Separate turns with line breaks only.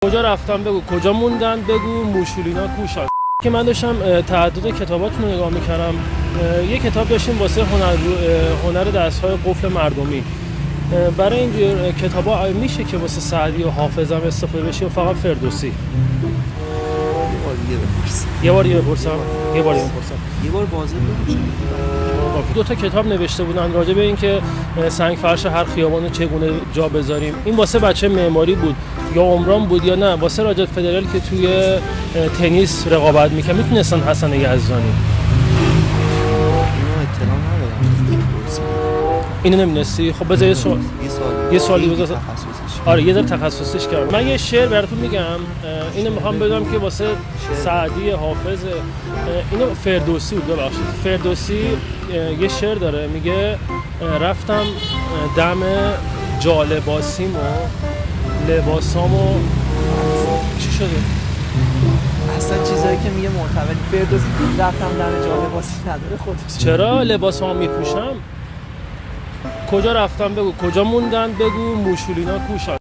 کجا رفتن بگو، کجا موندن بگو، موشولینا کوشان. که من داشتم تعدد کتاباتون رو نگاه میکردم، یه کتاب داشتیم واسه هنر دست‌های قفل مردمی. برای اینجور کتابا میشه که واسه سعدی و حافظ هم استفاده بشه و فقط فردوسی؟ یه بار بپرسم. یه بار
واضح بشه.
دو تا کتاب نوشته بودن راجع به اینکه سنگ فرش هر خیابانو چگونه جا بذاریم. این واسه بچه معماری بود یا عمران بود یا نه واسه راجر فدرال که توی تنیس رقابت میکنه؟ میتونستن حسن یزدانی. اینو نمی‌دونستی؟ خب بذار یه سوالی بذار. آره یه ذره تخصصیش کردم. من یه شعر براتون میگم، اینو میخوام بدونم که واسه سعدی، حافظ، اینو فردوسی بود. ببخشید فردوسی یه شعر داره میگه رفتم دم جالباسیم و لباسامو چی شده؟
اصلا چیزایی که میگه معتبر. فردوسی رفتم دم جالباسی نداره خودش.
چرا لباسامو میپوشم؟ کجا رفتن بگو، کجا موندن بگو، موشولینا کوشان.